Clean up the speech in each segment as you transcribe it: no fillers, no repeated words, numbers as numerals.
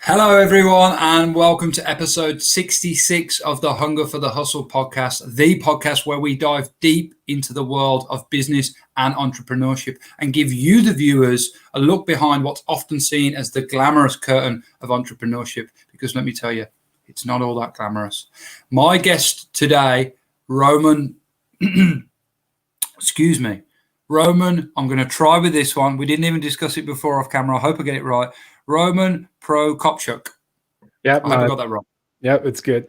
Hello, everyone, and welcome to episode 66 of the Hunger for the Hustle podcast, the podcast where we dive deep into the world of business and entrepreneurship and give you, the viewers, a look behind what's often seen as the glamorous curtain of entrepreneurship. Because let me tell you, it's not all that glamorous. My guest today, Roman, Roman, I'm going to try with this one. We didn't even discuss it before off camera. I hope I get it right. Roman Prokopchuk. Yep. I hope I got that wrong. Yep, it's good.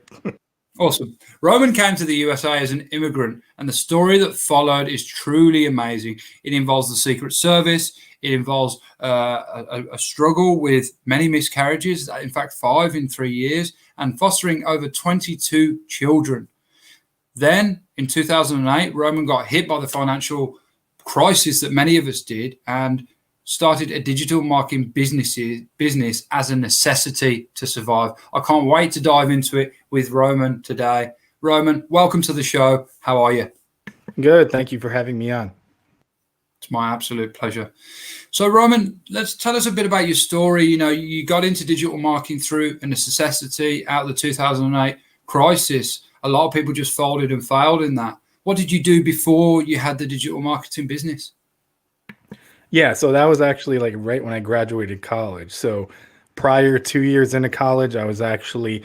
Awesome. Roman came to the USA as an immigrant, and the story that followed is truly amazing. It involves the Secret Service. It involves a struggle with many miscarriages, in fact, 5 in 3 years, and fostering over 22 children. Then, in 2008, Roman got hit by the financial crisis that many of us did, and started a digital marketing business as a necessity to survive. I can't wait to dive into it with Roman today. Roman, welcome to the show. How are you? Good. Thank you for having me on. It's my absolute pleasure. So, Roman, let's tell us a bit about your story. You know, you got into digital marketing through a necessity out of the 2008 crisis. A lot of people just folded and failed in that. What did you do before you had the digital marketing business? Yeah, so that was actually like right when I graduated college. So prior 2 years into college, I was actually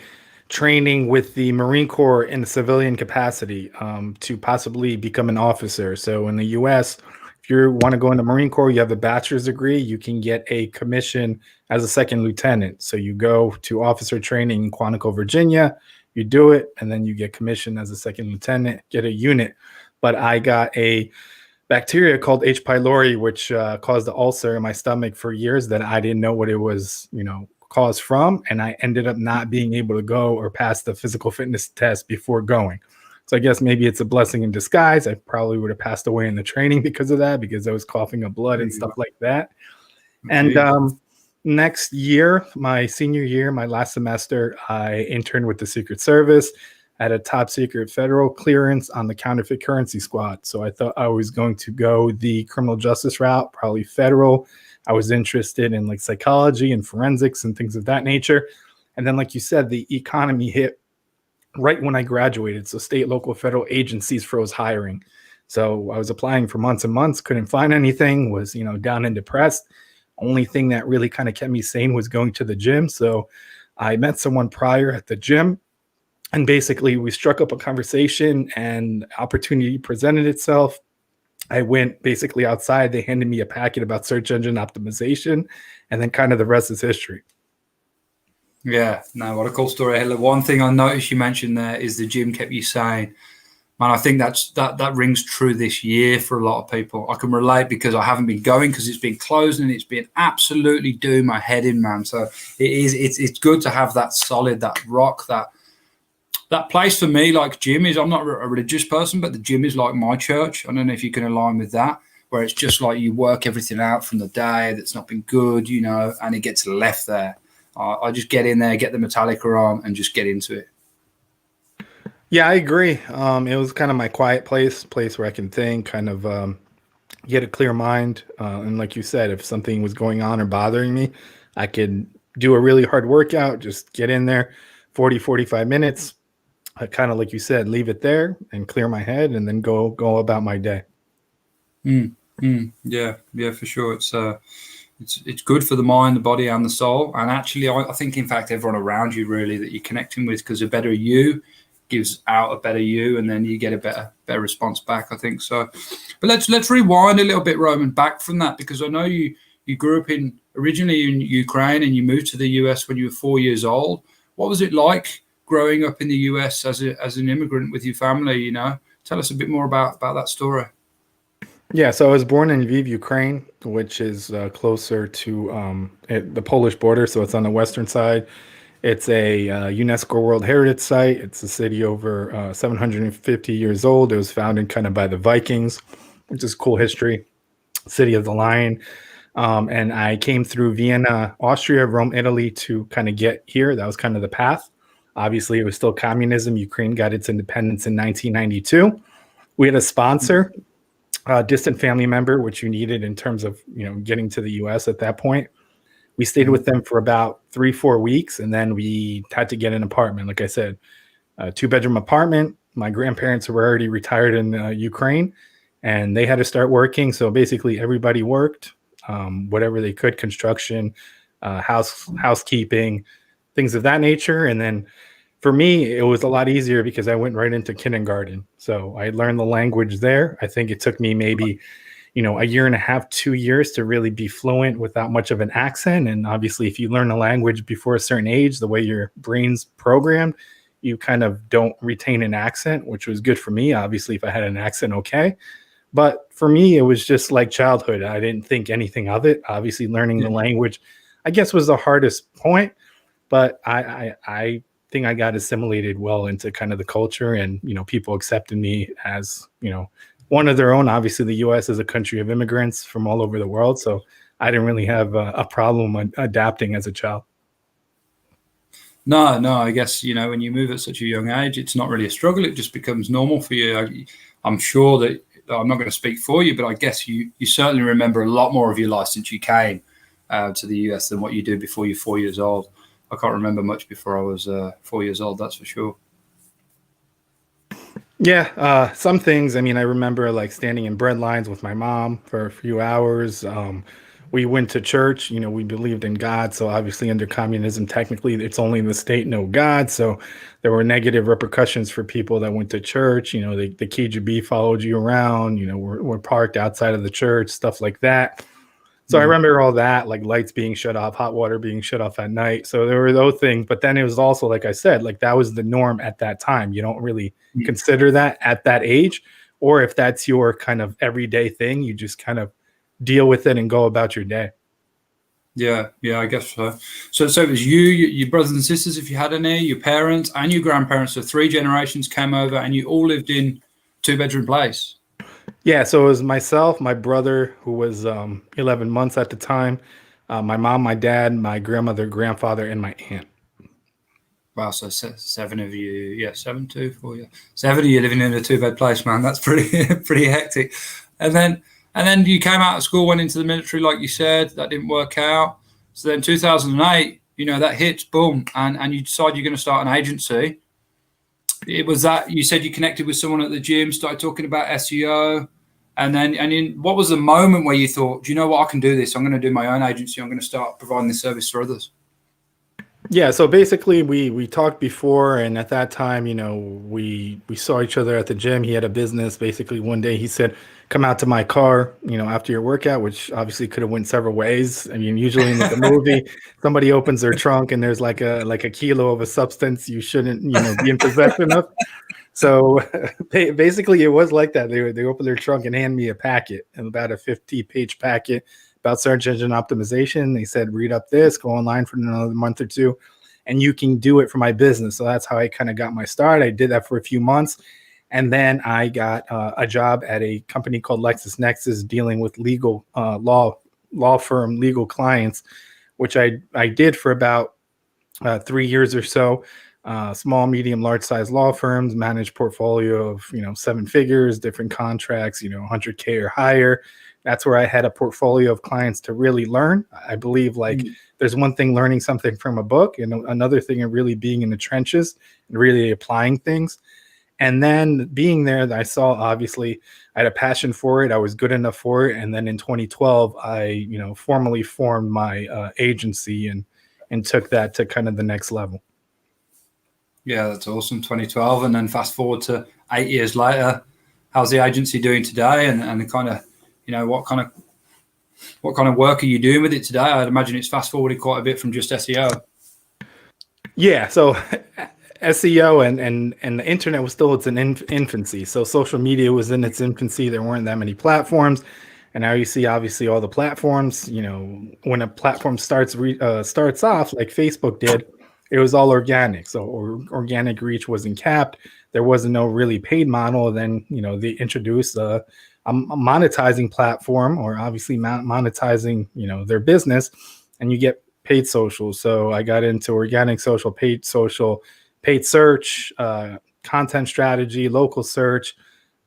training with the Marine Corps in a civilian capacity to possibly become an officer. So in the US, if you want to go in the Marine Corps, you have a bachelor's degree, you can get a commission as a second lieutenant. So you go to officer training in Quantico, Virginia, you do it, and then you get commissioned as a second lieutenant, get a unit. But I got a bacteria called H. pylori, which caused an ulcer in my stomach for years that I didn't know what it was, caused from. And I ended up not being able to go or pass the physical fitness test before going. So I guess maybe it's a blessing in disguise. I probably would have passed away in the training because of that, because I was coughing up blood and stuff like that. And next year, my senior year, my last semester, I interned with the Secret Service at a top secret federal clearance on the counterfeit currency squad. So I thought I was going to go the criminal justice route, probably federal. I was interested in like psychology and forensics and things of that nature. And then, like you said, the economy hit right when I graduated. So state, local, federal agencies froze hiring. So I was applying for months and months, couldn't find anything, was, down and depressed. Only thing that really kind of kept me sane was going to the gym. So I met someone prior at the gym. And basically, we struck up a conversation and opportunity presented itself. I went basically outside. They handed me a packet about search engine optimization, and then kind of the rest is history. Yeah, no, what a cool story. One thing I noticed you mentioned there is the gym kept you sane. Man, I think that rings true this year for a lot of people. I can relate because I haven't been going because it's been closed and it's been absolutely doing my head in, man. So it's good to have that solid, that rock, that place for me, like gym is, I'm not a religious person, but the gym is like my church. I don't know if you can align with that, where it's just like you work everything out from the day that's not been good, and it gets left there. I just get in there, get the Metallica on, and just get into it. Yeah, I agree. It was kind of my quiet place where I can think, kind of get a clear mind. And like you said, if something was going on or bothering me, I could do a really hard workout, just get in there, 40, 45 minutes. I kind of, like you said, leave it there and clear my head and then go about my day. Yeah, for sure. It's good for the mind, the body, and the soul. And actually, I think, in fact, everyone around you really that you're connecting with, because a better you gives out a better you, and then you get a better response back, I think so. But let's rewind a little bit, Roman, back from that, because I know you grew up originally in Ukraine and you moved to the US when you were 4 years old. What was it like growing up in the US as an immigrant with your family? Tell us a bit more about that story. Yeah, so I was born in Lviv, Ukraine, which is closer to the Polish border, so it's on the western side. It's a UNESCO World Heritage Site. It's a city over 750 years old. It was founded kind of by the Vikings, which is cool history. City of the Lion. And I came through Vienna, Austria, Rome, Italy to kind of get here. That was kind of the path. Obviously, it was still communism. Ukraine got its independence in 1992. We had a sponsor distant family member, which you needed in terms of, getting to the US at that point. We stayed Mhm. with them for about 3-4 weeks, and then we had to get an apartment. Like I said, a 2-bedroom apartment. My grandparents were already retired in Ukraine, and they had to start working. So basically, everybody worked, whatever they could, construction, housekeeping, things of that nature. And then for me, it was a lot easier because I went right into kindergarten. So I learned the language there. I think it took me maybe, a year and a half, 2 years to really be fluent without much of an accent. And obviously, if you learn a language before a certain age, the way your brain's programmed, you kind of don't retain an accent, which was good for me. Obviously, if I had an accent, okay. But for me, it was just like childhood. I didn't think anything of it. Obviously, learning the Yeah. language, I guess, was the hardest point. But I think I got assimilated well into kind of the culture, and people accepted me as one of their own. Obviously, the U.S. is a country of immigrants from all over the world, so I didn't really have a problem adapting as a child. No, no, I guess, when you move at such a young age, it's not really a struggle. It just becomes normal for you. I'm sure that I'm not going to speak for you, but I guess you certainly remember a lot more of your life since you came to the US than what you did before you're 4 years old. I can't remember much before I was 4 years old, that's for sure. Yeah, some things. I mean, I remember like standing in bread lines with my mom for a few hours. We went to church. We believed in God. So obviously, under communism, technically, it's only the state, no God. So there were negative repercussions for people that went to church. The KGB followed you around. Were parked outside of the church, stuff like that. So I Mm. remember all that, like lights being shut off, hot water being shut off at night. So there were those things. But then it was also, like I said, like that was the norm at that time. You don't really Mm. consider that at that age. Or if that's your kind of everyday thing, you just kind of deal with it and go about your day. Yeah, yeah, I guess so. So it was you, your brothers and sisters, if you had any, your parents and your grandparents. So 3 generations came over, and you all lived in 2-bedroom place. Yeah. So it was myself, my brother, who was 11 months at the time, my mom, my dad, my grandmother, grandfather, and my aunt. Wow, so 7 of you, yeah, 7, 2, 4, yeah, 7 of you living in a 2-bed place, man. That's pretty pretty hectic. And then you came out of school, went into the military, like you said. That didn't work out. So then 2008, that hits, boom, and you decide you're going to start an agency. It was that you said you connected with someone at the gym, started talking about SEO, and then what was the moment where you thought, do you know what, I can do this? I'm going to do my own agency. I'm going to start providing this service for others. Yeah, so basically we talked before, and at that time, we saw each other at the gym. He had a business. Basically, one day he said, "Come out to my car, after your workout," which obviously could have went several ways. I mean, usually in like a movie, somebody opens their trunk and there's like a kilo of a substance you shouldn't, be in possession of. So basically, it was like that. They opened their trunk and hand me a packet, and about a 50-page packet about search engine optimization. They said, read up this, go online for another month or two, and you can do it for my business. So that's how I kind of got my start. I did that for a few months. And then I got a job at a company called LexisNexis dealing with legal law firm legal clients, which I did for about 3 years or so. Small, medium, large size law firms, managed portfolio of 7 figures, different contracts, 100K or higher. That's where I had a portfolio of clients to really learn. I believe like there's one thing learning something from a book, and another thing of really being in the trenches and really applying things. And then being there, I saw obviously I had a passion for it. I was good enough for it. And then in 2012, I formally formed my agency and took that to kind of the next level. Yeah, that's awesome. 2012, and then fast forward to 8 years later. How's the agency doing today? And kind of, what kind of work are you doing with it today? I'd imagine it's fast forwarded quite a bit from just SEO. Yeah, so SEO and the internet was still its infancy. So social media was in its infancy. There weren't that many platforms, and now you see obviously all the platforms. When a platform starts off like Facebook did, it was all organic. So organic reach wasn't capped. There wasn't no really paid model. Then they introduced a monetizing platform, or obviously monetizing their business, and you get paid social. So I got into organic social, paid search, content strategy, local search,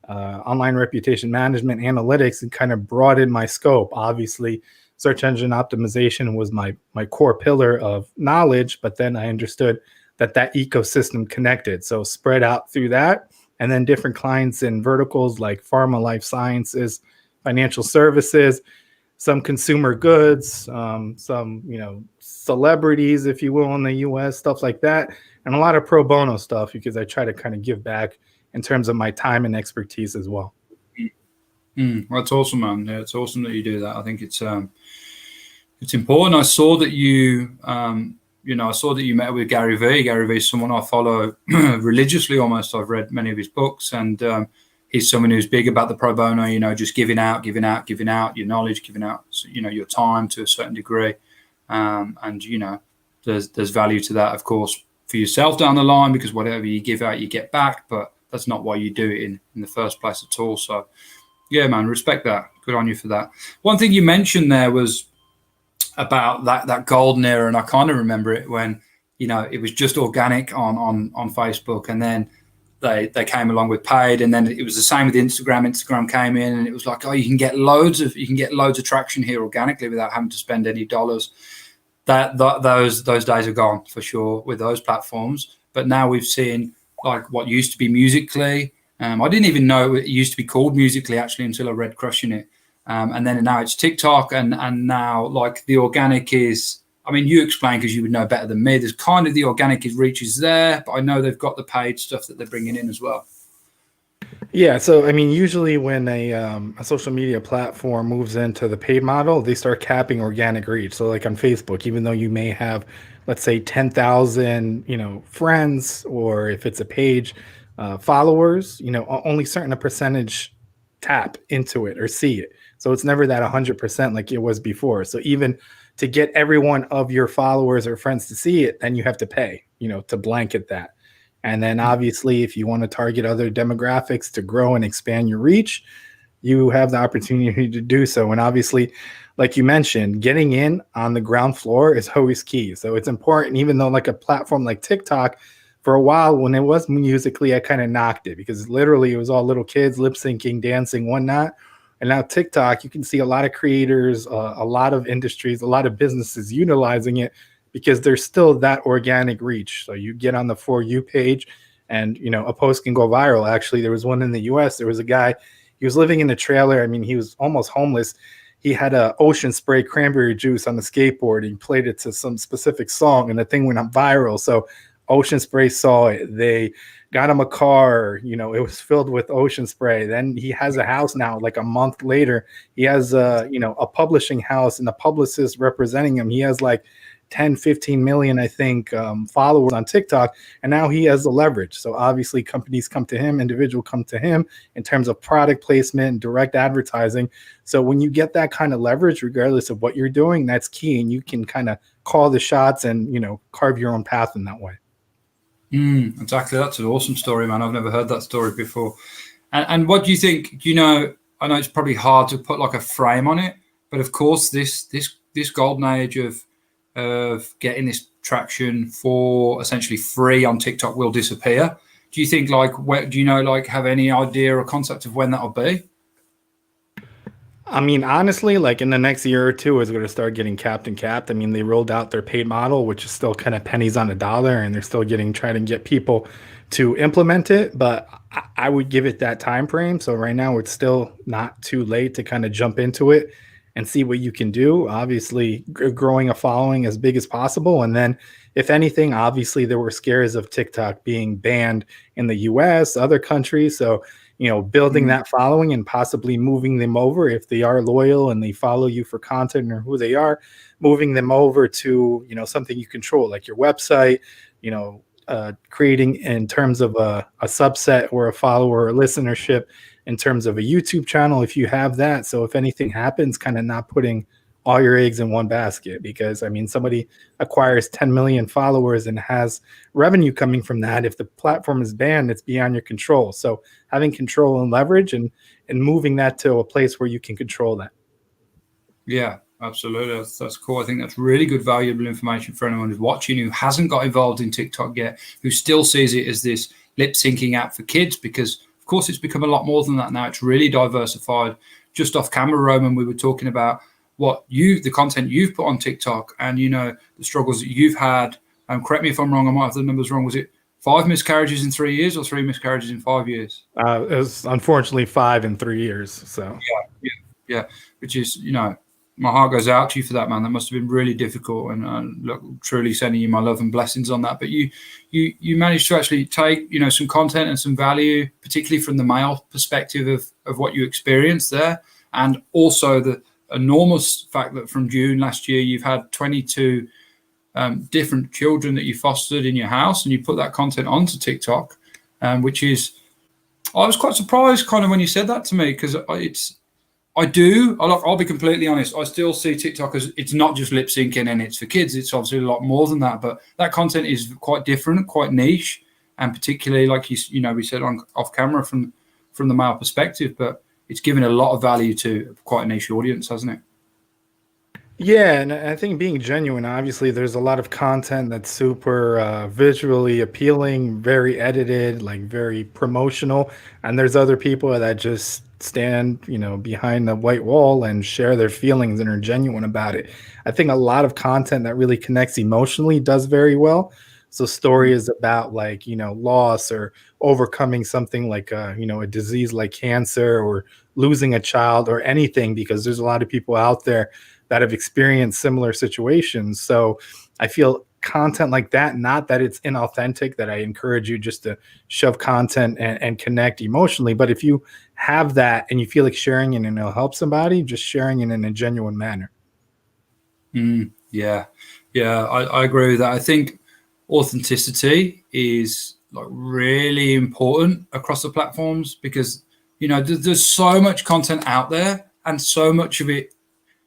online reputation management, analytics, and kind of broadened my scope. Obviously, search engine optimization was my core pillar of knowledge, but then I understood that ecosystem connected. So spread out through that, and then different clients in verticals like pharma, life sciences, financial services, some consumer goods, some celebrities, if you will, in the U.S., stuff like that, and a lot of pro bono stuff because I try to kind of give back in terms of my time and expertise as well. That's awesome, man. Yeah, it's awesome that you do that. I think it's important. I saw that you met with Gary Vee. Gary Vee is someone I follow religiously almost. I've read many of his books, and he's someone who's big about the pro bono, just giving out your knowledge, giving out, your time to a certain degree. And there's value to that, of course, for yourself down the line, because whatever you give out, you get back, but that's not why you do it in the first place at all. So yeah, man, respect that. Good on you for that. One thing you mentioned there was about that golden era, and I kind of remember it when it was just organic on Facebook, and then they came along with paid, and then it was the same with Instagram. Instagram came in, and it was like, oh, you can get loads of traction here organically without having to spend any dollars. Those days are gone for sure with those platforms. But now we've seen like what used to be Musical.ly. I didn't even know it used to be called Musical.ly actually until I read Crushing It. And then now it's TikTok, and now like the organic is, I mean, you explain because you would know better than me. There's kind of the organic reach is there, but I know they've got the paid stuff that they're bringing in as well. Yeah, so I mean, usually when a social media platform moves into the paid model, they start capping organic reach. So like on Facebook, even though you may have, let's say, 10,000, friends, or if it's a page, followers, only certain percentage tap into it or see it. So it's never that 100% like it was before. So even to get every one of your followers or friends to see it, then you have to pay, to blanket that. And then obviously, if you want to target other demographics to grow and expand your reach, you have the opportunity to do so. And obviously, like you mentioned, getting in on the ground floor is always key. So it's important, even though like a platform like TikTok, for a while when it was Musical.ly, I kind of knocked it because literally it was all little kids lip syncing, dancing, whatnot. And now TikTok, you can see a lot of creators, a lot of industries, a lot of businesses utilizing it because there's still that organic reach. So you get on the For You page and, a post can go viral. Actually, there was one in the US. There was a guy, he was living in a trailer. I mean, he was almost homeless. He had a ocean spray cranberry juice on the skateboard. He played it to some specific song and the thing went viral. So Ocean Spray saw it. They got him a car, it was filled with Ocean Spray. Then he has a house now, like a month later. He has a publishing house and a publicist representing him. He has like 10, 15 million, I think, followers on TikTok. And now he has the leverage. So obviously companies come to him, individuals come to him in terms of product placement and direct advertising. So when you get that kind of leverage, regardless of what you're doing, that's key. And you can kind of call the shots and, carve your own path in that way. Exactly. That's an awesome story, man. I've never heard that story before. And what do you think? I know it's probably hard to put like a frame on it, but of course this golden age of getting this traction for essentially free on TikTok will disappear. Do you think have any idea or concept of when that'll be? I mean, honestly, like in the next year or two, is going to start getting capped. I mean, they rolled out their paid model, which is still kind of pennies on a dollar, and they're still trying to get people to implement it. But I would give it that time frame. So right now, it's still not too late to kind of jump into it and see what you can do. Obviously, growing a following as big as possible. And then, if anything, obviously, there were scares of TikTok being banned in the US, other countries. So building that following and possibly moving them over if they are loyal and they follow you for content or who they are, moving them over to, something you control, like your website, creating in terms of a subset or a follower or listenership in terms of a YouTube channel, if you have that. So if anything happens, kind of not putting all your eggs in one basket, because I mean, somebody acquires 10 million followers and has revenue coming from that. If the platform is banned, it's beyond your control. So having control and leverage and moving that to a place where you can control that. Yeah, absolutely. That's cool. I think that's really good, valuable information for anyone who's watching, who hasn't got involved in TikTok yet, who still sees it as this lip syncing app for kids, because of course, it's become a lot more than that now. It's really diversified. Just off camera, Roman, we were talking about the content you've put on TikTok, and the struggles that you've had. Correct me if I'm wrong. I might have the numbers wrong. Was it 5 miscarriages in 3 years or 3 miscarriages in 5 years? It was unfortunately 5 in 3 years. So yeah. Which is, my heart goes out to you for that, man. That must have been really difficult, and look, truly sending you my love and blessings on that. But you managed to actually take, some content and some value, particularly from the male perspective of what you experienced there, and also the enormous fact that from June last year you've had 22 different children that you fostered in your house, and you put that content onto TikTok, which is, I was quite surprised kind of when you said that to me, because I'll be completely honest, I still see TikTok as, it's not just lip syncing and it's for kids. It's obviously a lot more than that, but that content is quite different, quite niche, and particularly like we said off camera from the male perspective, but it's given a lot of value to quite a niche audience, hasn't it? yeah, and I think being genuine, obviously there's a lot of content that's super visually appealing, very edited, like very promotional, and there's other people that just stand, behind the white wall and share their feelings and are genuine about it. I think a lot of content that really connects emotionally does very well. So story is about like, loss or overcoming something like, a disease like cancer or losing a child or anything, because there's a lot of people out there that have experienced similar situations. So I feel content like that, not that it's inauthentic, that I encourage you just to shove content and connect emotionally. But if you have that and you feel like sharing it and it'll help somebody, just sharing it in a genuine manner. Yeah, I agree with that. I think authenticity is like really important across the platforms, because there's so much content out there, and so much of it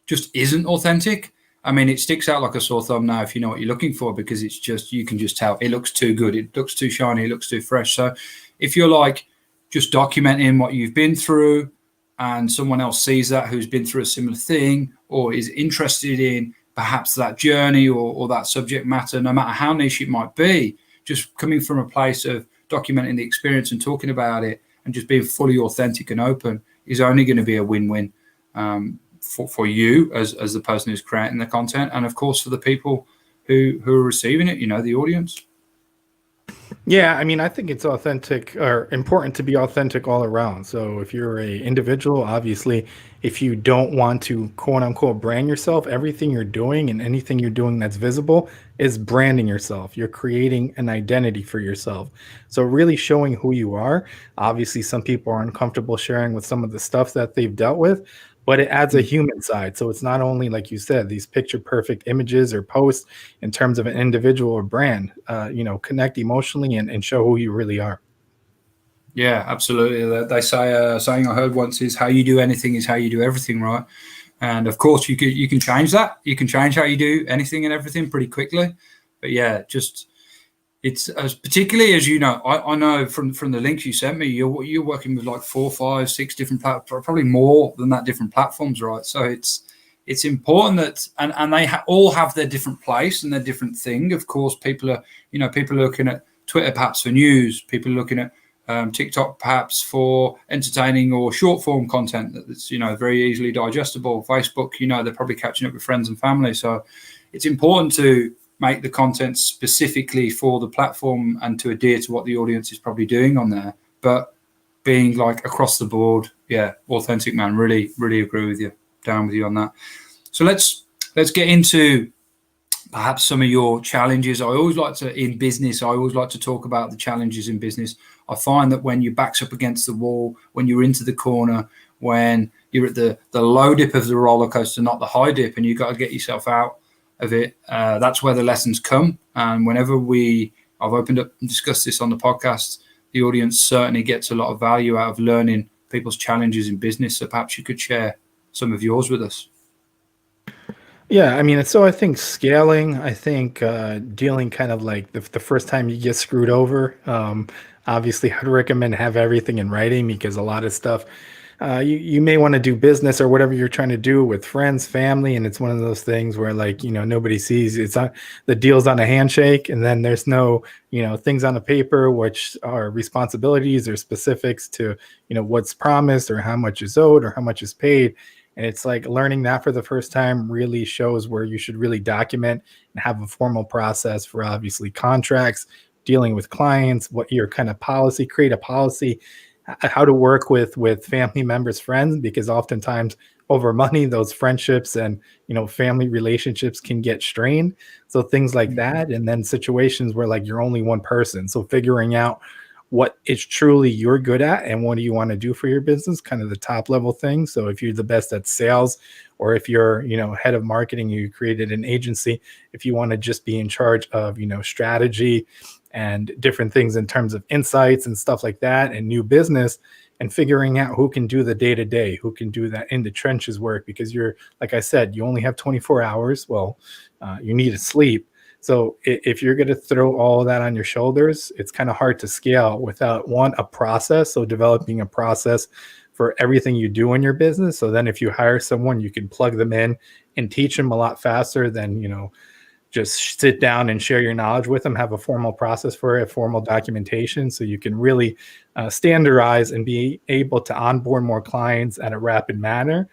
just isn't authentic. I mean, it sticks out like a sore thumb now if you know what you're looking for, because it's just, you can just tell it looks too good, it looks too shiny, it looks too fresh. So if you're like just documenting what you've been through, and someone else sees that who's been through a similar thing or is interested in perhaps that journey or that subject matter, no matter how niche it might be, just coming from a place of documenting the experience and talking about it and just being fully authentic and open, is only going to be a win-win for you as the person who's creating the content, and of course for the people who are receiving it, the audience. Yeah, I mean, I think it's authentic or important to be authentic all around. So if you're a individual, obviously, if you don't want to quote unquote brand yourself, everything you're doing and anything you're doing that's visible is branding yourself. You're creating an identity for yourself. So really showing who you are. Obviously, some people are uncomfortable sharing with some of the stuff that they've dealt with, but it adds a human side. So it's not only, like you said, these picture perfect images or posts in terms of an individual or brand, connect emotionally and show who you really are. Yeah, absolutely. They say, saying I heard once is, how you do anything is how you do everything, right? And of course you can change that. You can change how you do anything and everything pretty quickly. But yeah, just, it's as particularly as I know from the links you sent me, you're working with like 4, 5, 6 different platforms, probably more than that, different platforms, right? So it's important that and they all have their different place and their different thing. Of course, people are looking at Twitter perhaps for news, people are looking at TikTok perhaps for entertaining or short form content that's very easily digestible. Facebook, they're probably catching up with friends and family. So it's important to make the content specifically for the platform and to adhere to what the audience is probably doing on there. But being like across the board, yeah, authentic, man. Really, really agree with you. Down with you on that. So let's get into perhaps some of your challenges. In business, I always like to talk about the challenges in business. I find that when your back's up against the wall, when you're into the corner, when you're at the low dip of the roller coaster, not the high dip, and you've got to get yourself out of it, that's where the lessons come. And whenever I've opened up and discussed this on the podcast, the audience certainly gets a lot of value out of learning people's challenges in business. So perhaps you could share some of yours with us. Yeah, I mean, so I think scaling, I think dealing kind of like the first time you get screwed over, obviously I'd recommend have everything in writing, because a lot of stuff you may want to do business or whatever you're trying to do with friends, family, and it's one of those things where like nobody sees it's on the deal's on a handshake, and then there's no things on the paper which are responsibilities or specifics to what's promised or how much is owed or how much is paid. And it's like learning that for the first time really shows where you should really document and have a formal process for obviously contracts, dealing with clients, what your kind of policy, create a policy, how to work with family members, friends, because oftentimes over money, those friendships and family relationships can get strained. So things like that, and then situations where like you're only one person. So figuring out what is truly you're good at and what do you want to do for your business, kind of the top level thing. So if you're the best at sales, or if you're head of marketing, you created an agency, if you want to just be in charge of strategy and different things in terms of insights and stuff like that and new business, and figuring out who can do the day-to-day, who can do that in the trenches work, because you're, like I said, you only have 24 hours. Well, you need to sleep. So if you're going to throw all of that on your shoulders, it's kind of hard to scale without a process. So developing a process for everything you do in your business. So then if you hire someone, you can plug them in and teach them a lot faster than, just sit down and share your knowledge with them, have a formal process for it, formal documentation. So you can really standardize and be able to onboard more clients at a rapid manner.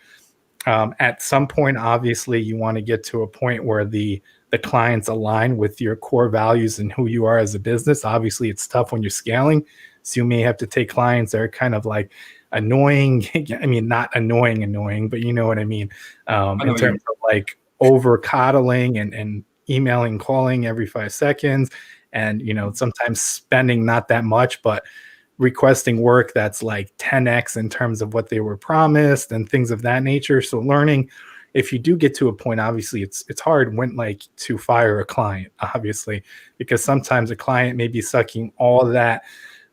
At some point, obviously, you want to get to a point where the clients align with your core values and who you are as a business. Obviously, it's tough when you're scaling. So you may have to take clients that are kind of like annoying. I mean, not annoying, but you know what I mean. In terms of like over coddling and emailing, calling every 5 seconds, and sometimes spending not that much, but requesting work that's like 10x in terms of what they were promised and things of that nature. So learning, if you do get to a point, obviously it's hard when like to fire a client, obviously, because sometimes a client may be sucking all that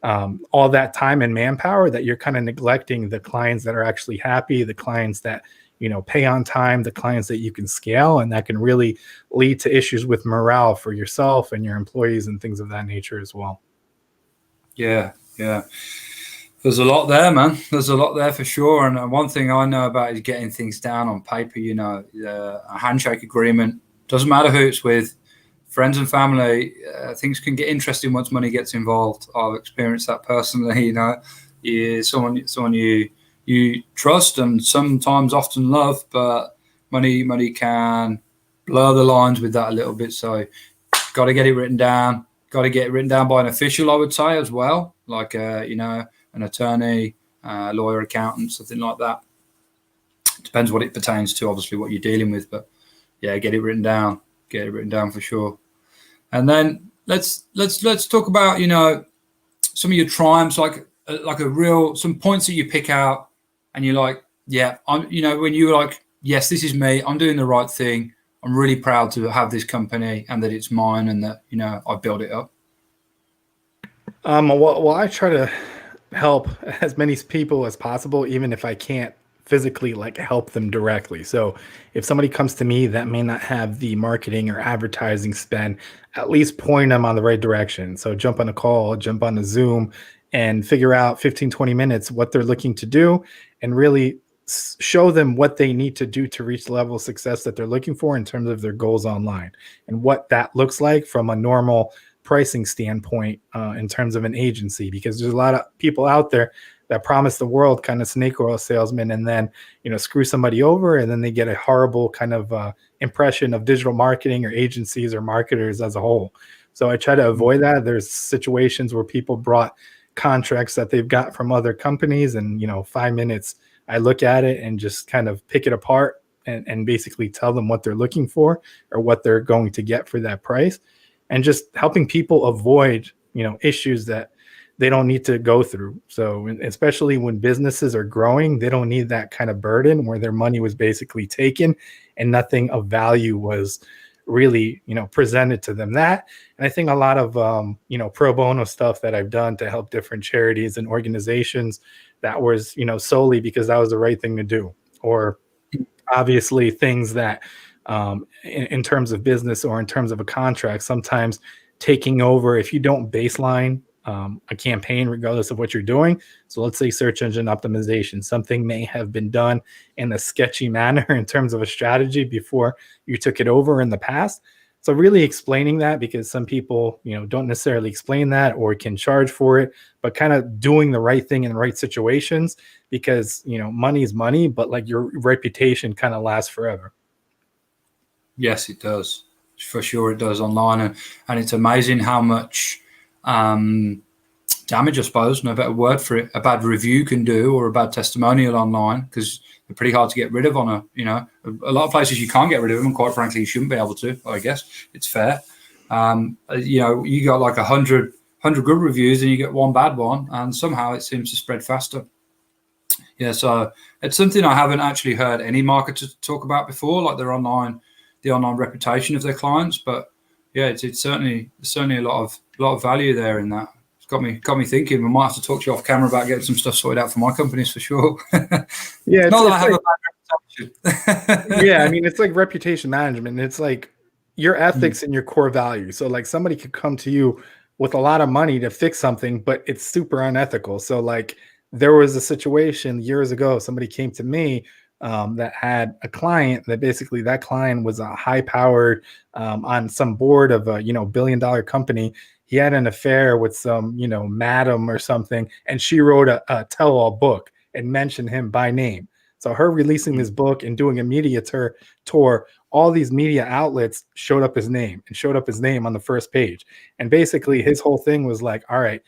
time and manpower that you're kind of neglecting the clients that are actually happy, the clients that pay on time, the clients that you can scale, and that can really lead to issues with morale for yourself and your employees and things of that nature as well. Yeah. There's a lot there, man. There's a lot there for sure. And one thing I know about is getting things down on paper. A handshake agreement, doesn't matter who it's with, friends and family. Things can get interesting once money gets involved. I've experienced that personally. Someone you trust and sometimes often love, but money can blur the lines with that a little bit. So got to get it written down. Got to get it written down by an official, I would say, as well, like an attorney, lawyer, accountant, something like that. Depends what it pertains to, obviously, what you're dealing with. But yeah, get it written down. Get it written down for sure. And then let's talk about some of your triumphs, like some points that you pick out, and you're like, yeah, when you were like, yes, this is me. I'm doing the right thing. I'm really proud to have this company and that it's mine and that, I built it up. Well, I try to help as many people as possible, even if I can't physically like help them directly. So if somebody comes to me that may not have the marketing or advertising spend, at least point them on the right direction. So jump on a call, jump on a Zoom, and figure out 15, 20 minutes what they're looking to do, and really show them what they need to do to reach the level of success that they're looking for in terms of their goals online, and what that looks like from a normal pricing standpoint in terms of an agency, because there's a lot of people out there that promise the world, kind of snake oil salesmen, and then screw somebody over, and then they get a horrible kind of impression of digital marketing or agencies or marketers as a whole. So I try to avoid that. There's situations where people brought contracts that they've got from other companies, and 5 minutes I look at it and just kind of pick it apart and basically tell them what they're looking for or what they're going to get for that price, and just helping people avoid issues that they don't need to go through. So especially when businesses are growing, they don't need that kind of burden where their money was basically taken and nothing of value was really presented to them. That, and I think a lot of pro bono stuff that I've done to help different charities and organizations, that was solely because that was the right thing to do. Or obviously things that in terms of business or in terms of a contract, sometimes taking over, if you don't baseline a campaign, regardless of what you're doing. So let's say search engine optimization, something may have been done in a sketchy manner in terms of a strategy before you took it over in the past. So really explaining that, because some people, don't necessarily explain that or can charge for it, but kind of doing the right thing in the right situations, because, money is money, but like your reputation kind of lasts forever. Yes, it does. For sure it does online. And it's amazing how much damage, I suppose, no better word for it, a bad review can do, or a bad testimonial online, because they're pretty hard to get rid of on a lot of places you can't get rid of them, and quite frankly, you shouldn't be able to. I guess it's fair. You got like 100 good reviews and you get one bad one, and somehow it seems to spread faster. Yeah, so it's something I haven't actually heard any marketers talk about before, like the online reputation of their clients. But yeah, it's certainly a lot of value there in that. It's got me thinking. We might have to talk to you off camera about getting some stuff sorted out for my companies for sure. Yeah, not that I have a bad reputation. Yeah, I mean, it's like reputation management. It's like your ethics and your core values. So like somebody could come to you with a lot of money to fix something, but it's super unethical. So like there was a situation years ago, somebody came to me that had a client that basically that client was a high powered on some board of a billion-dollar company. He had an affair with some madam or something, and she wrote a tell-all book and mentioned him by name. So her releasing this book and doing a media tour, all these media outlets showed up his name on the first page. And basically his whole thing was like, all right,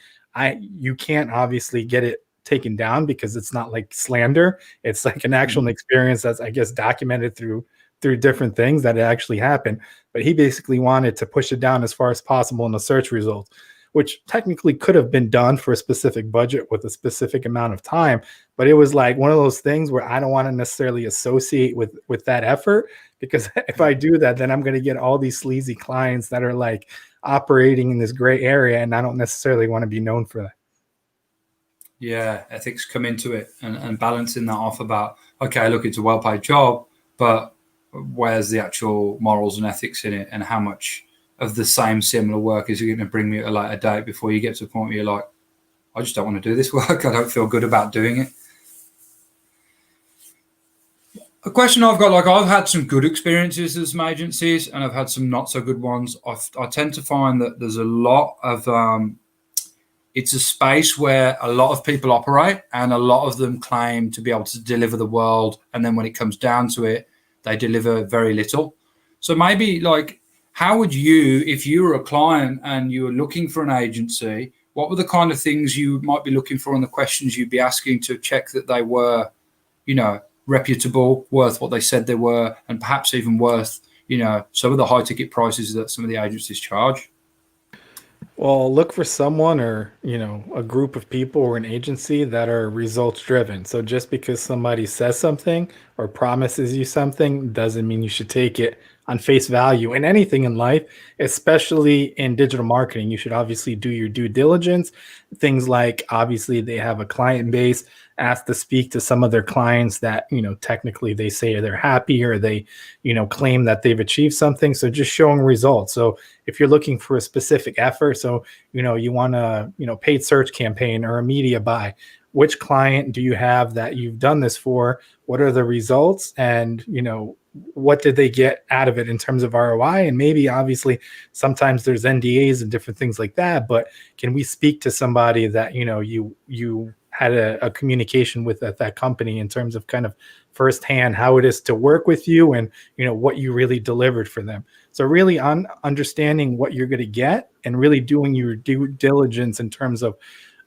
you can't obviously get it taken down because it's not like slander. It's like an actual experience that's, I guess, documented through different things that actually happened. But he basically wanted to push it down as far as possible in the search results, which technically could have been done for a specific budget with a specific amount of time. But it was like one of those things where I don't want to necessarily associate with that effort, because if I do that, then I'm going to get all these sleazy clients that are like operating in this gray area, and I don't necessarily want to be known for that. Yeah, ethics come into it, and balancing that off about, okay, look, it's a well-paid job, but where's the actual morals and ethics in it, and how much of the same similar work is it going to bring me at a later date before you get to a point where you're like, I just don't want to do this work. I don't feel good about doing it. A question I've got, like I've had some good experiences with some agencies and I've had some not so good ones. I tend to find that there's a lot of, it's a space where a lot of people operate and a lot of them claim to be able to deliver the world. And then when it comes down to it, they deliver very little. So maybe like, how would you, if you were a client and you were looking for an agency, what were the kind of things you might be looking for and the questions you'd be asking to check that they were, reputable, worth what they said they were, and perhaps even worth, some of the high ticket prices that some of the agencies charge? Well, look for someone or, a group of people or an agency that are results driven. So just because somebody says something or promises you something doesn't mean you should take it on face value. In anything in life, especially in digital marketing, you should obviously do your due diligence. Things like, obviously, they have a client base, ask to speak to some of their clients that, technically they say they're happy or they, claim that they've achieved something. So just showing results. So if you're looking for a specific effort, so, you want a, paid search campaign or a media buy, which client do you have that you've done this for? What are the results? And, what did they get out of it in terms of ROI? And maybe obviously sometimes there's NDAs and different things like that, but can we speak to somebody that, you had a communication with at that company in terms of kind of firsthand how it is to work with you and, what you really delivered for them. So really understanding what you're going to get and really doing your due diligence in terms of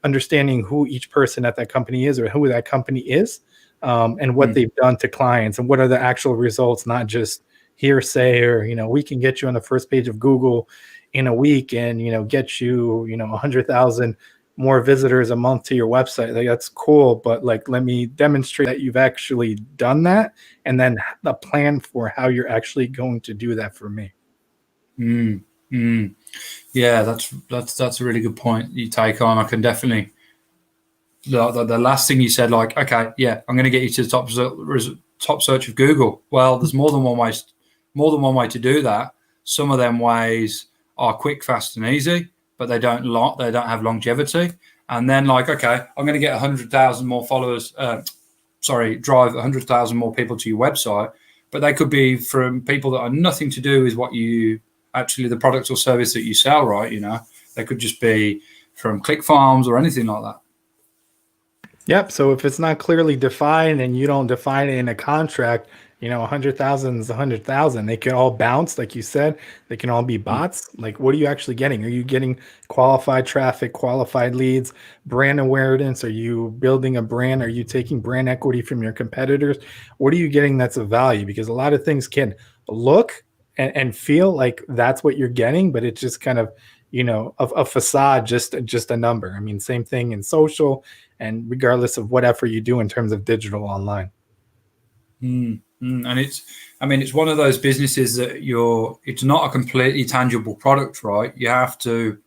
understanding who each person at that company is or who that company is. And what they've done to clients and what are the actual results, not just hearsay or, we can get you on the first page of Google in a week and, get you, 100,000 more visitors a month to your website. Like, that's cool. But like, let me demonstrate that you've actually done that. And then the plan for how you're actually going to do that for me. Yeah, that's a really good point you take on. I can definitely, the last thing you said, like, okay, yeah, I'm going to get you to the top search of Google. Well, there's more than one way to do that. Some of them ways are quick, fast, and easy, but they don't have longevity. And then like, okay, I'm going to get 100,000 more followers. Drive 100,000 more people to your website, but they could be from people that are nothing to do with what you actually the product or service that you sell, right? They could just be from click farms or anything like that. Yep. So if it's not clearly defined and you don't define it in a contract, 100,000 is 100,000. They can all bounce, like you said. They can all be bots. Like, what are you actually getting? Are you getting qualified traffic, qualified leads, brand awareness? Are you building a brand? Are you taking brand equity from your competitors? What are you getting that's of value? Because a lot of things can look and feel like that's what you're getting, but it's just kind of, a facade, just a number. I mean, same thing in social, and regardless of what effort you do in terms of digital online. And it's one of those businesses that it's not a completely tangible product, right? You have to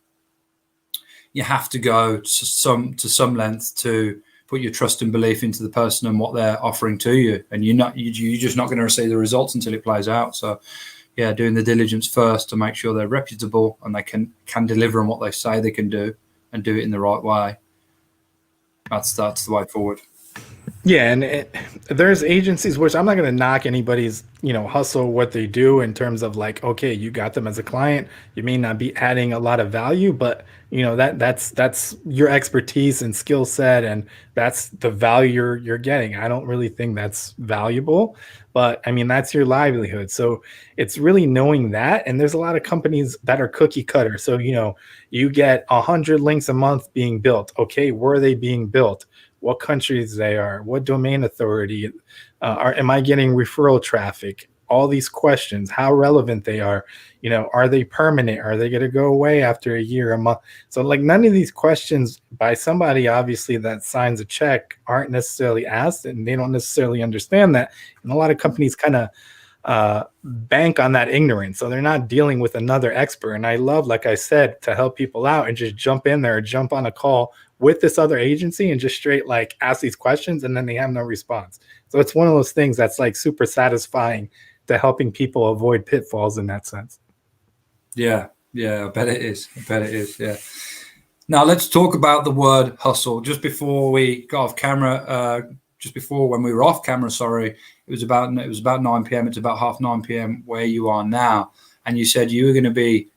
go to some length to put your trust and belief into the person and what they're offering to you, and you're just not going to receive the results until it plays out. So yeah, doing the diligence first to make sure they're reputable and they can deliver on what they say they can do and do it in the right way. That's the way forward. Yeah, and there's agencies, which I'm not going to knock anybody's, hustle, what they do in terms of like, okay, you got them as a client, you may not be adding a lot of value, but that's your expertise and skill set, and that's the value you're getting. I don't really think that's valuable, but I mean, that's your livelihood. So it's really knowing that. And there's a lot of companies that are cookie cutter. So, you get 100 links a month being built. Okay, where are they being built? What countries they are, what domain authority, am I getting referral traffic? All these questions, how relevant they are, are they permanent? Are they going to go away after a year, a month? So like none of these questions by somebody obviously that signs a check aren't necessarily asked, and they don't necessarily understand that. And a lot of companies kind of bank on that ignorance. So they're not dealing with another expert. And I love, like I said, to help people out and just jump in there, jump on a call with this other agency and just straight like ask these questions, and then they have no response. So it's one of those things that's like super satisfying to helping people avoid pitfalls in that sense. Yeah, I bet it is. Yeah. Now let's talk about the word hustle. Just before we got off camera, when we were off camera, sorry, it was about 9 p.m. It's about 8:30 p.m. where you are now, and you said you were going to be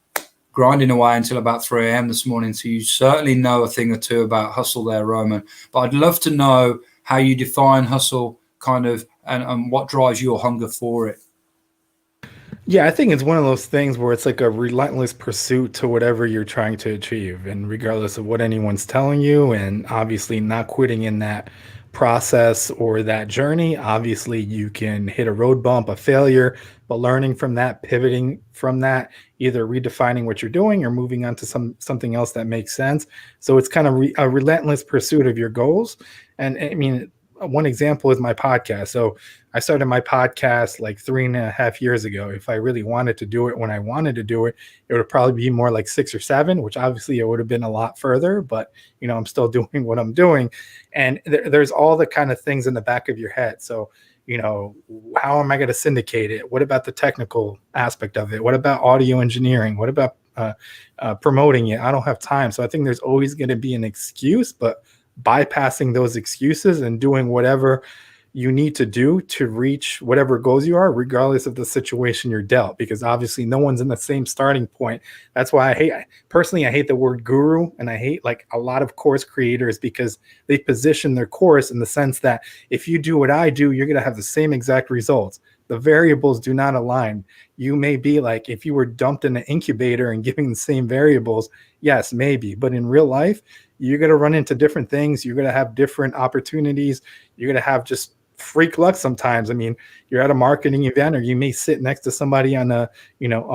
grinding away until about 3 a.m. this morning. So you certainly know a thing or two about hustle there, Roman. But I'd love to know how you define hustle, kind of, and what drives your hunger for it. Yeah, I think it's one of those things where it's like a relentless pursuit to whatever you're trying to achieve, and regardless of what anyone's telling you, and obviously not quitting in that process or that journey. Obviously, you can hit a road bump, a failure, but learning from that, pivoting from that, either redefining what you're doing or moving on to something else that makes sense. So it's kind of a relentless pursuit of your goals. And I mean, one example is my podcast. So I started my podcast like 3.5 years ago. If I really wanted to do it when I wanted to do it, it would probably be more like 6 or 7, which obviously it would have been a lot further, but I'm still doing what I'm doing. And there's all the kind of things in the back of your head. So, how am I going to syndicate it? What about the technical aspect of it? What about audio engineering? What about promoting it? I don't have time. So I think there's always going to be an excuse, but bypassing those excuses and doing whatever you need to do to reach whatever goals you are, regardless of the situation you're dealt, because obviously no one's in the same starting point. That's why I hate the word guru, and I hate like a lot of course creators, because they position their course in the sense that if you do what I do, you're going to have the same exact results. The variables do not align. You may be like, if you were dumped in an incubator and giving the same variables, yes, maybe. But in real life, you're going to run into different things. You're going to have different opportunities. You're going to have just freak luck sometimes. I mean, you're at a marketing event, or you may sit next to somebody on a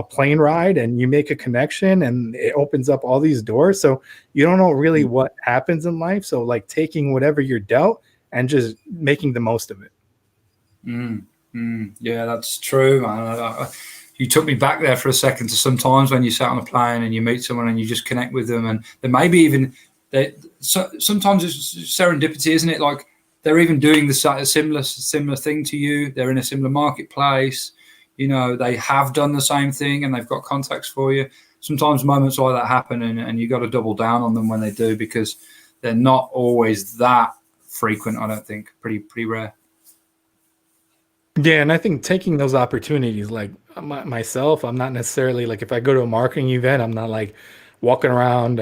plane ride, and you make a connection and it opens up all these doors. So you don't know really what happens in life. So like taking whatever you're dealt and just making the most of it. Yeah, that's true, man. You took me back there for a second to sometimes when you sat on a plane and you meet someone and you just connect with them, and then maybe even sometimes it's serendipity, isn't it? Like they're even doing the similar thing to you. They're in a similar marketplace. They have done the same thing and they've got contacts for you. sometimes moments like that happen, and you got to double down on them when they do, because they're not always that frequent. I don't think. Pretty rare. Yeah, and I think taking those opportunities, like myself, I'm not necessarily like if I go to a marketing event, I'm not like walking around,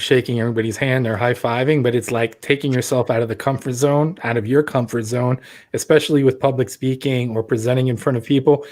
shaking everybody's hand or high fiving, but it's like taking yourself out of the comfort zone, out of your comfort zone, especially with public speaking or presenting in front of people.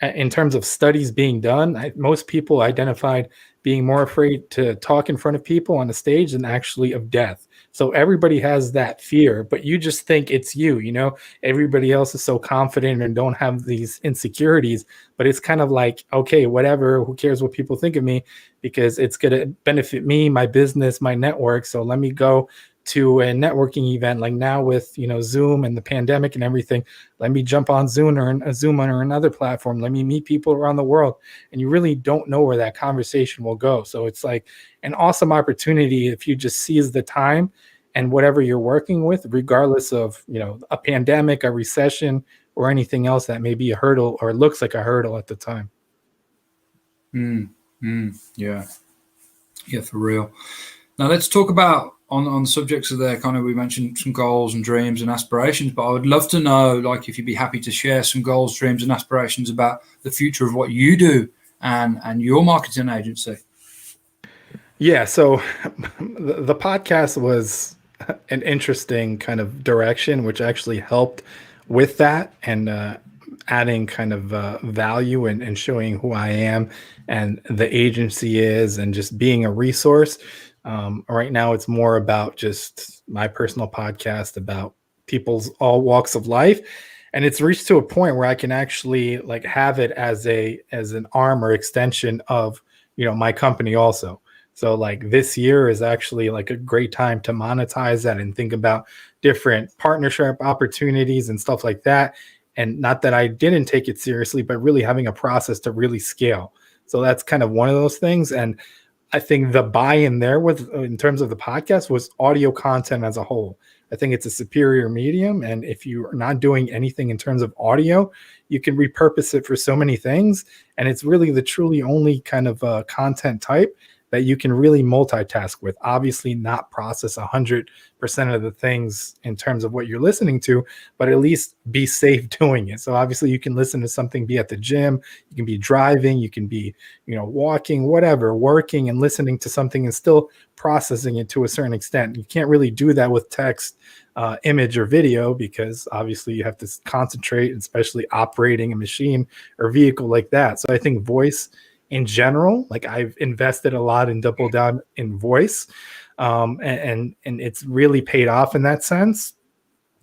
In terms of studies being done, most people identified being more afraid to talk in front of people on the stage than actually of death. So everybody has that fear, but you just think it's you. Everybody else is so confident and don't have these insecurities, but it's kind of like, okay, whatever, who cares what people think of me, because it's going to benefit me, my business, my network. So let me go to a networking event like now with Zoom and the pandemic and everything. Let me jump on Zoom or another platform. Let me meet people around the world. And you really don't know where that conversation will go. So it's like an awesome opportunity if you just seize the time and whatever you're working with, regardless of a pandemic, a recession, or anything else that may be a hurdle or looks like a hurdle at the time. Yeah, for real. Now let's talk about on the subjects of there. Kind of, we mentioned some goals and dreams and aspirations, but I would love to know, like, if you'd be happy to share some goals, dreams, and aspirations about the future of what you do and your marketing agency. Yeah, so the podcast was an interesting kind of direction, which actually helped with that and adding kind of value and showing who I am and the agency is and just being a resource. Right now, it's more about just my personal podcast about people's all walks of life. And it's reached to a point where I can actually like have it as an arm or extension of, my company also. So like this year is actually like a great time to monetize that and think about different partnership opportunities and stuff like that. And not that I didn't take it seriously, but really having a process to really scale. So that's kind of one of those things. And I think the buy-in there in terms of the podcast was audio content as a whole. I think it's a superior medium. And if you are not doing anything in terms of audio, you can repurpose it for so many things. And it's really the truly only kind of content type that you can really multitask with. Obviously not process 100% of the things in terms of what you're listening to, but at least be safe doing it. So obviously you can listen to something, be at the gym, you can be driving, you can be, walking, whatever, working and listening to something and still processing it to a certain extent. You can't really do that with text, image or video, because obviously you have to concentrate, especially operating a machine or vehicle like that. So I think voice in general, like I've invested a lot and doubled down in voice, and it's really paid off in that sense.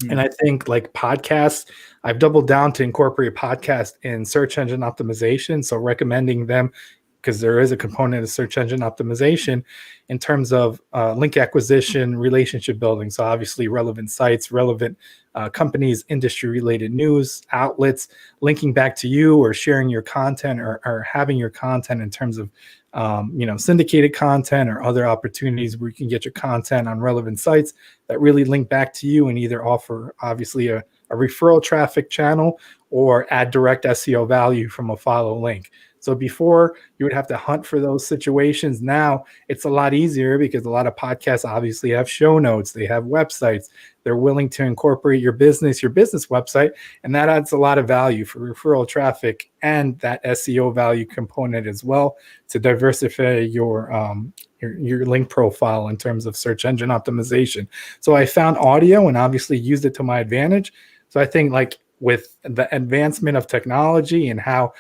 And I think like podcasts, I've doubled down to incorporate podcast in search engine optimization. So recommending them, because there is a component of search engine optimization in terms of link acquisition, relationship building. So obviously relevant sites, relevant companies, industry-related news outlets, linking back to you or sharing your content or having your content in terms of syndicated content or other opportunities where you can get your content on relevant sites that really link back to you and either offer obviously a referral traffic channel or add direct SEO value from a follow link. So before you would have to hunt for those situations. Now it's a lot easier because a lot of podcasts obviously have show notes. They have websites. They're willing to incorporate your business website. And that adds a lot of value for referral traffic and that SEO value component as well to diversify your link profile in terms of search engine optimization. So I found audio and obviously used it to my advantage. So I think like with the advancement of technology and how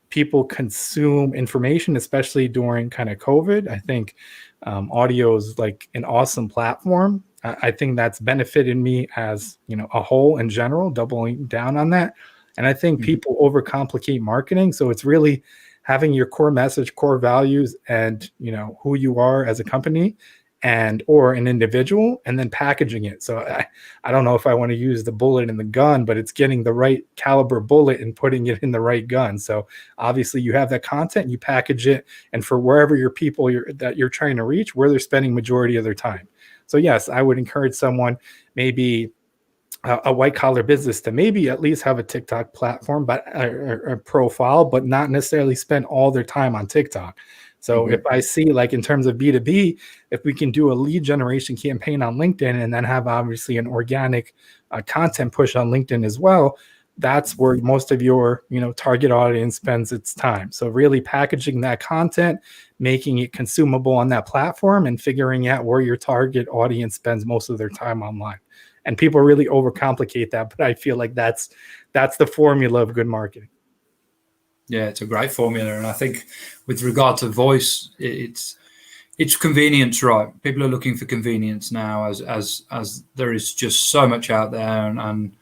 people consume information, especially during kind of COVID, I think audio is like an awesome platform. I think that's benefited me as, a whole in general, doubling down on that. And I think people overcomplicate marketing. So it's really having your core message, core values, and, who you are as a company and or an individual, and then packaging it. So I don't know if I want to use the bullet in the gun, but it's getting the right caliber bullet and putting it in the right gun. So obviously you have that content, you package it, and for wherever your people that you're trying to reach, where they're spending majority of their time. So yes, I would encourage someone, maybe a white collar business, to maybe at least have a TikTok platform, but a profile, but not necessarily spend all their time on TikTok. So if I see, like, in terms of B2B, if we can do a lead generation campaign on LinkedIn and then have obviously an organic content push on LinkedIn as well, that's where most of your, target audience spends its time. So really packaging that content, making it consumable on that platform, and figuring out where your target audience spends most of their time online. And people really overcomplicate that, but I feel like that's the formula of good marketing. Yeah, it's a great formula, and I think with regard to voice, it's convenience, right? People are looking for convenience now, as there is just so much out there, and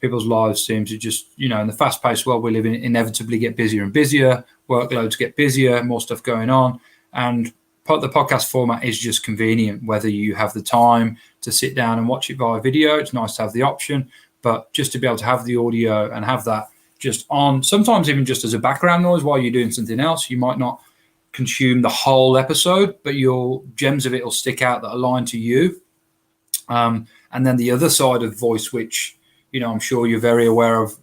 people's lives seem to just, in the fast-paced world we live in, inevitably get busier and busier. Workloads get busier, more stuff going on, and the podcast format is just convenient. Whether you have the time to sit down and watch it via video, it's nice to have the option, but just to be able to have the audio and have that just on, sometimes even just as a background noise while you're doing something else. You might not consume the whole episode, but your gems of it will stick out that align to you. And then the other side of voice, which I'm sure you're very aware of,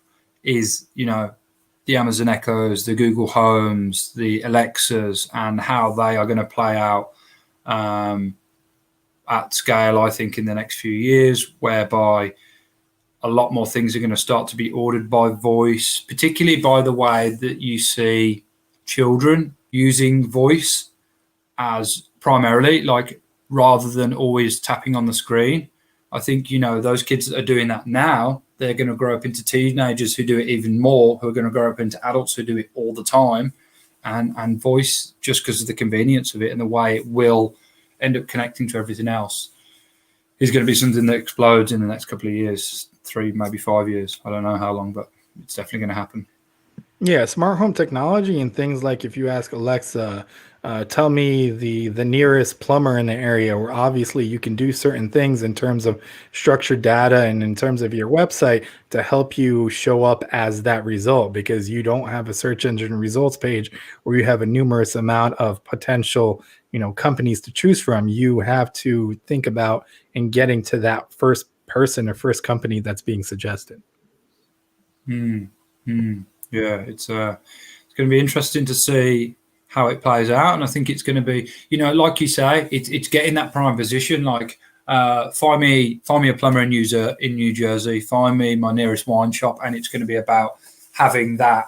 is the Amazon Echoes, the Google Homes, the Alexas, and how they are going to play out at scale, I think, in the next few years, whereby a lot more things are going to start to be ordered by voice, particularly by the way that you see children using voice as primarily, like, rather than always tapping on the screen. I think, those kids that are doing that now, they're going to grow up into teenagers who do it even more, who are going to grow up into adults who do it all the time. And voice, just because of the convenience of it and the way it will end up connecting to everything else, is going to be something that explodes in the next couple of years, 3, maybe 5 years. I don't know how long, but it's definitely going to happen. Yeah, smart home technology and things like, if you ask Alexa, tell me the nearest plumber in the area, where obviously you can do certain things in terms of structured data and in terms of your website to help you show up as that result, because you don't have a search engine results page where you have a numerous amount of potential, companies to choose from. You have to think about and getting to that first person or first company that's being suggested. Yeah, it's going to be interesting to see how it plays out, and I think it's going to be, like you say, it's getting that prime position. Like, find me a plumber in New Jersey, find me my nearest wine shop, and it's going to be about having that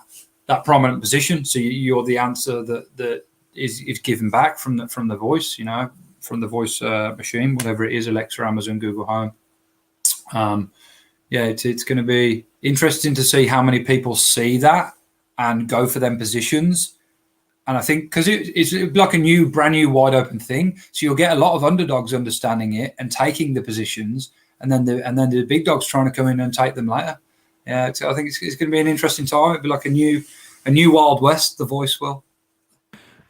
prominent position. So you're the answer that is given back from the voice, from the voice machine, whatever it is, Alexa, Amazon, Google Home. Yeah, it's going to be interesting to see how many people see that and go for them positions. And I think because it's like a brand new, wide open thing, so you'll get a lot of underdogs understanding it and taking the positions, and then the big dogs trying to come in and take them later. Yeah, I think it's going to be an interesting time. It'll be like a new Wild West. The voice will.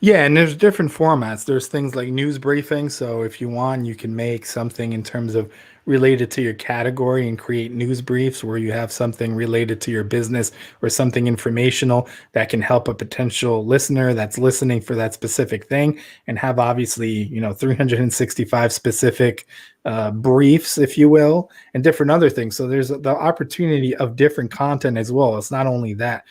Yeah, and there's different formats. There's things like news briefing. So if you want, you can make something in terms of related to your category and create news briefs where you have something related to your business or something informational that can help a potential listener that's listening for that specific thing, and have obviously, 365 specific briefs, if you will, and different other things. So there's the opportunity of different content as well. It's not only that,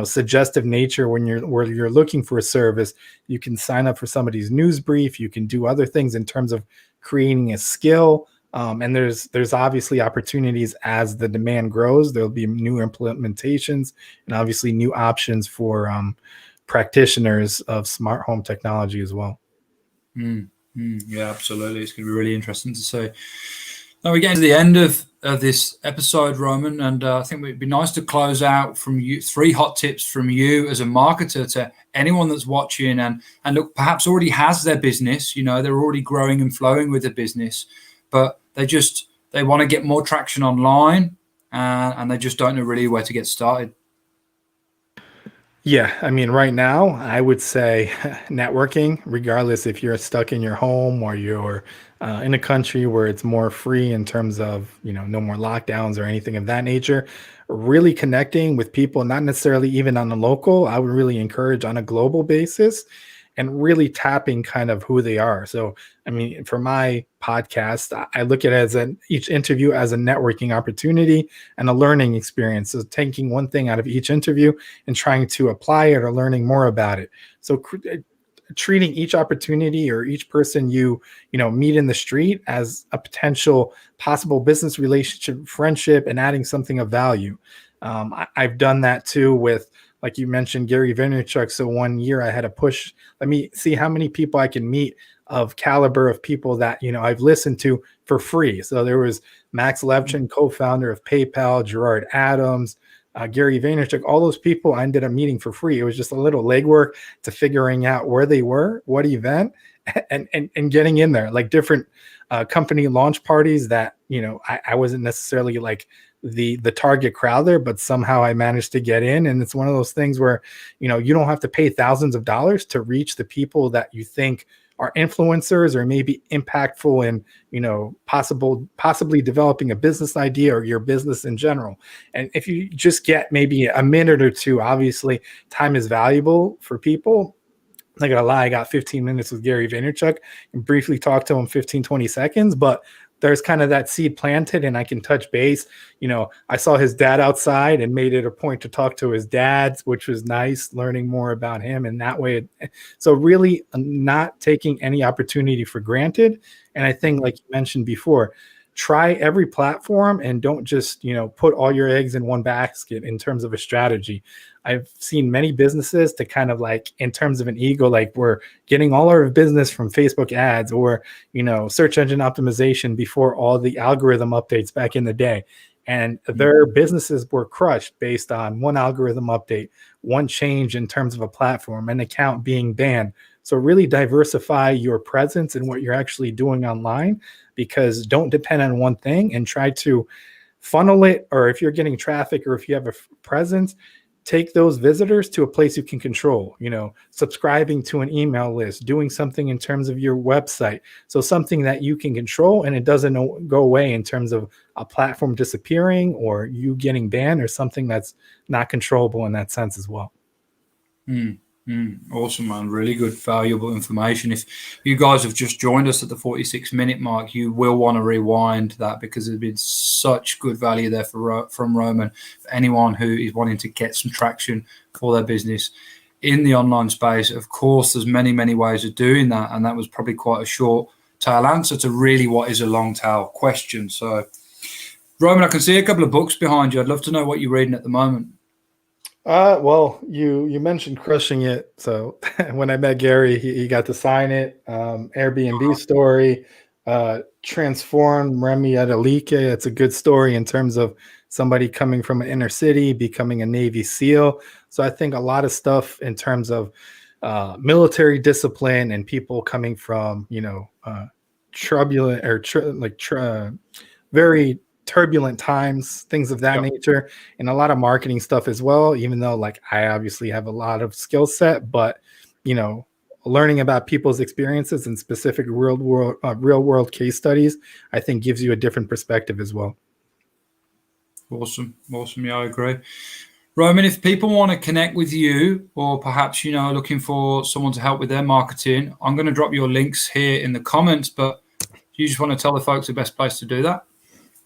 suggestive nature where you're looking for a service. You can sign up for somebody's news brief. You can do other things in terms of creating a skill. And there's obviously opportunities as the demand grows. There'll be new implementations and obviously new options for practitioners of smart home technology as well. Yeah, absolutely. It's going to be really interesting to see. Now we're getting to the end of this episode, Roman, and I think it'd be nice to close out from you 3 hot tips from you as a marketer to anyone that's watching and look, perhaps already has their business. They're already growing and flowing with the business, but they want to get more traction online, and they just don't know really where to get started. Yeah, I mean, right now, I would say networking, regardless if you're stuck in your home or you're in a country where it's more free in terms of, no more lockdowns or anything of that nature, really connecting with people, not necessarily even on a local, I would really encourage on a global basis, and really tapping kind of who they are. So, I mean, for my podcast, I look at it as each interview as a networking opportunity and a learning experience. So taking one thing out of each interview and trying to apply it or learning more about it. So treating each opportunity or each person you meet in the street as a potential possible business relationship, friendship, and adding something of value. I've done that too with, like you mentioned, Gary Vaynerchuk. So one year I had a push. Let me see how many people I can meet of caliber of people that I've listened to for free. So there was Max Levchin, co-founder of PayPal, Gerard Adams, Gary Vaynerchuk, all those people I ended up meeting for free. It was just a little legwork to figuring out where they were, what event, and getting in there, like different company launch parties that I wasn't necessarily like the target crowd there, but somehow I managed to get in. And it's one of those things where you don't have to pay thousands of dollars to reach the people that you think are influencers or maybe impactful in possibly developing a business idea or your business in general. And if you just get maybe a minute or two, obviously time is valuable for people. I'm not gonna lie, I got 15 minutes with Gary Vaynerchuk and briefly talked to him 15-20 seconds, but there's kind of that seed planted and I can touch base. I saw his dad outside and made it a point to talk to his dad, which was nice, learning more about him in that way. So really not taking any opportunity for granted. And I think, like you mentioned before, try every platform and don't just, put all your eggs in one basket in terms of a strategy. I've seen many businesses to kind of like, in terms of an ego, like we're getting all our business from Facebook ads or, search engine optimization before all the algorithm updates back in the day. And their businesses were crushed based on one algorithm update, one change in terms of a platform, an account being banned. So really diversify your presence and what you're actually doing online, because don't depend on one thing and try to funnel it. Or if you're getting traffic or if you have a presence, take those visitors to a place you can control, subscribing to an email list, doing something in terms of your website. So something that you can control and it doesn't go away in terms of a platform disappearing or you getting banned or something that's not controllable in that sense as well. Awesome, man. Really good, valuable information. If you guys have just joined us at the 46-minute mark, you will want to rewind that because there's been such good value there from Roman for anyone who is wanting to get some traction for their business in the online space. Of course, there's many, many ways of doing that, and that was probably quite a short tail answer to really what is a long tail question. So, Roman, I can see a couple of books behind you. I'd love to know what you're reading at the moment. Well, you mentioned Crushing It. So when I met Gary, he got to sign it. Airbnb story, Transform Remy Adelike. It's a good story in terms of somebody coming from an inner city, becoming a Navy SEAL. So I think a lot of stuff in terms of military discipline and people coming from, turbulent or very turbulent times, things of that nature, and a lot of marketing stuff as well, even though like I obviously have a lot of skill set, but learning about people's experiences and specific real world case studies, I think gives you a different perspective as well. Awesome. Yeah, I agree. Roman, if people want to connect with you or perhaps, looking for someone to help with their marketing, I'm going to drop your links here in the comments, but you just want to tell the folks the best place to do that?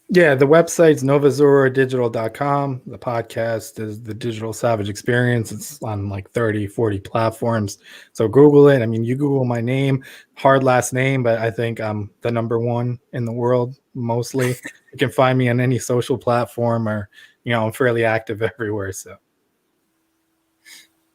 Yeah, the website's novazoradigital.com. The podcast is The Digital Savage Experience. It's on like 30, 40 platforms. So Google it. I mean, you Google my name, hard last name, but I think I'm the number one in the world mostly. You can find me on any social platform or, I'm fairly active everywhere. So.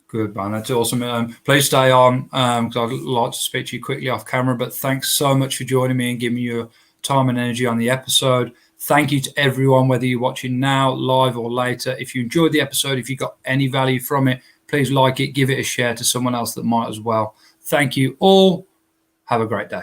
Good, man. That's awesome. Please stay on because I'd like to speak to you quickly off camera, but thanks so much for joining me and giving me your time and energy on the episode. Thank you to everyone, whether you're watching now, live or later. If you enjoyed the episode, if you got any value from it, please like it, give it a share to someone else that might as well. Thank you all. Have a great day.